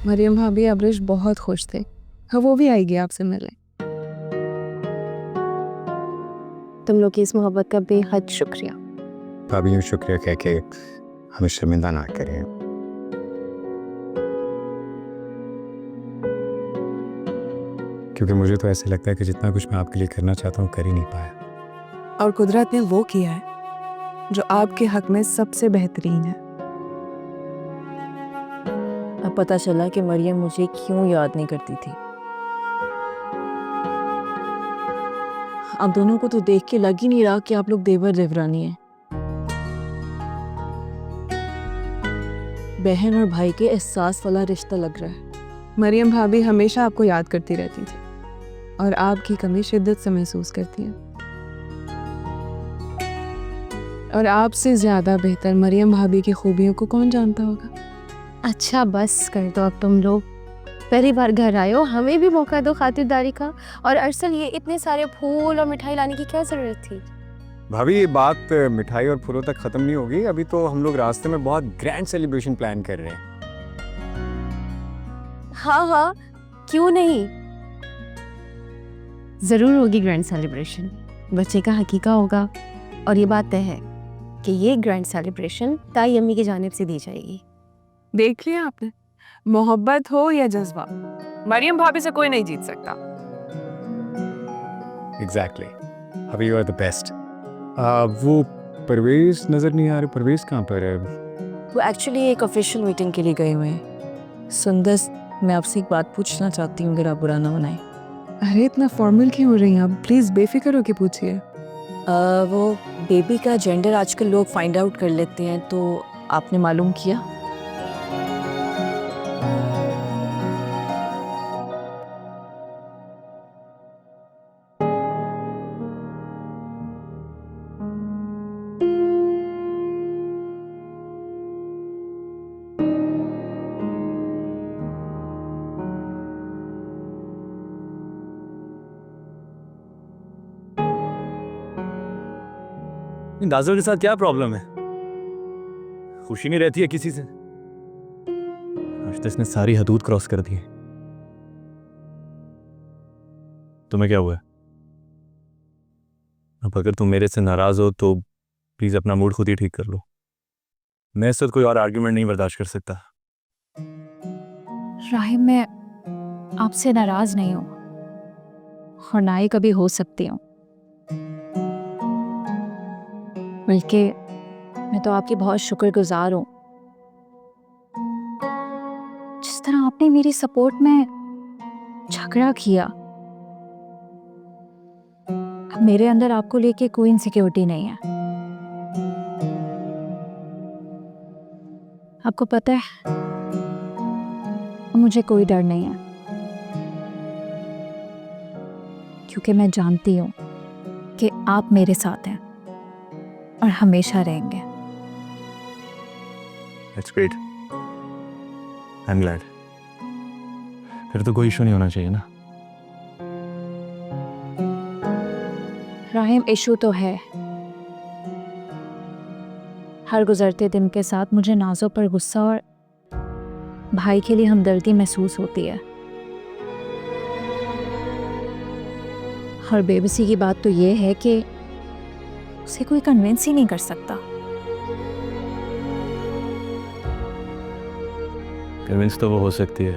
मरियम भाभी अब्रिश बहुत खुश थे। हाँ, वो भी आएगी आपसे मिलने। तुम लोग की इस मोहब्बत का बेहद शुक्रिया। भाभी यूँ शुक्रिया कह के हमें शर्मिंदा ना करें। क्योंकि मुझे तो ऐसे लगता है कि जितना कुछ मैं आपके लिए करना चाहता हूँ कर ही नहीं पाया। और कुदरत ने वो किया है जो आपके हक में सबसे बेहतरीन है। अब पता चला कि मरियम मुझे क्यों याद नहीं करती थी। आप दोनों को तो देख के लग ही नहीं रहा कि आप लोग देवर देवरानी हैं। बहन और भाई के एहसास वाला रिश्ता लग रहा है। मरियम भाभी हमेशा आपको याद करती रहती थी और आपकी कमी शिद्दत से महसूस करती हैं। और आपसे ज़्यादा बेहतर मरियम भाभी की खूबियों को कौन जानता होगा। अच्छा बस कर दो अब तुम लोग। पहली बार घर आए हो, हमें भी मौका दो खातिरदारी का। और अरसल, ये इतने सारे फूल और मिठाई लाने की क्या ज़रूरत थी? भाभी ये बात मिठाई और फूलों तक ख़त्म नहीं होगी। अभी तो हम लोग रास्ते में बहुत ग्रैंड सेलिब्रेशन प्लान कर रहे हैं। हाँ हाँ, क्यों नहीं, ज़रूर होगी ग्रैंड सेलिब्रेशन। बच्चे का हकीका होगा। और ये बात तय है कि ये ग्रैंड सेलिब्रेशन ताई अम्मी की जानिब से दी जाएगी। देख लिया आपने, मोहब्बत हो या जज्बा, मरियम भाभी से कोई नहीं जीत सकता। एग्जैक्टली भाभी यू आर द बेस्ट। वो परवेज नज़र नहीं आ रहे। परवेज कहाँ पर है? वो एक्चुअली एक ऑफिशियल मीटिंग के लिए गए हुए हैं। सुंदर, मैं आपसे एक बात पूछना चाहती हूँ, अगर आप बुरा ना मनाएं। अरे इतना फॉर्मल क्यों हो रही हैं आप? प्लीज़ बेफिक्र होके पूछिए। वो बेबी का जेंडर आजकल लोग फाइंड आउट कर लेते हैं, तो आपने मालूम किया? इन दाजों के साथ क्या प्रॉब्लम है? खुशी नहीं रहती है किसी से? आज तो इसने सारी हदूद क्रॉस कर दी है। तुम्हें क्या हुआ है? अब अगर तुम मेरे से नाराज हो तो प्लीज अपना मूड खुद ही ठीक कर लो। मैं इससे कोई और आर्ग्यूमेंट नहीं बर्दाश्त कर सकता। राहिम, मैं आपसे नाराज नहीं हूँ और ना ही कभी हो सकती हूँ। बल्कि मैं तो आपकी बहुत शुक्रगुजार हूँ। जिस तरह आपने मेरी सपोर्ट में झगड़ा किया, अब मेरे अंदर आपको लेके कोई इनसिक्योरिटी नहीं है। आपको पता है, मुझे कोई डर नहीं है, क्योंकि मैं जानती हूँ कि आप मेरे साथ हैं और हमेशा रहेंगे। That's great. I'm glad. फिर तो कोई इशू नहीं होना चाहिए ना। राहिम, इशू तो है। हर गुजरते दिन के साथ मुझे नाज़ों पर गुस्सा और भाई के लिए हमदर्दी महसूस होती है। और बेबसी की बात तो ये है कि उसे कोई कन्विंस ही नहीं कर सकता। कन्विंस तो वो हो सकती है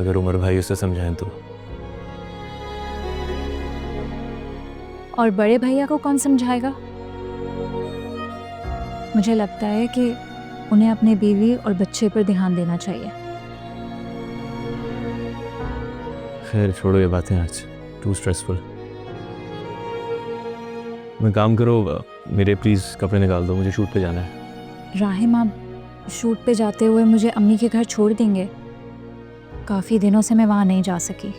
अगर उमर भाई उसे समझाएं तो। और बड़े भैया को कौन समझाएगा? मुझे लगता है कि उन्हें अपने बीवी और बच्चे पर ध्यान देना चाहिए। खैर छोड़ो ये बातें, आज टू स्ट्रेसफुल। मैं काम करो, मेरे प्लीज कपड़े निकाल दो, मुझे शूट पे जाना है। राहिम, आप शूट पे जाते हुए मुझे अम्मी के घर छोड़ देंगे? काफ़ी दिनों से मैं वहाँ नहीं जा सकी।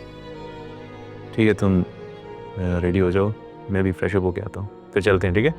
ठीक है, तुम रेडी हो जाओ, मैं भी फ्रेश अप होके आता हूँ, फिर चलते हैं, ठीक है?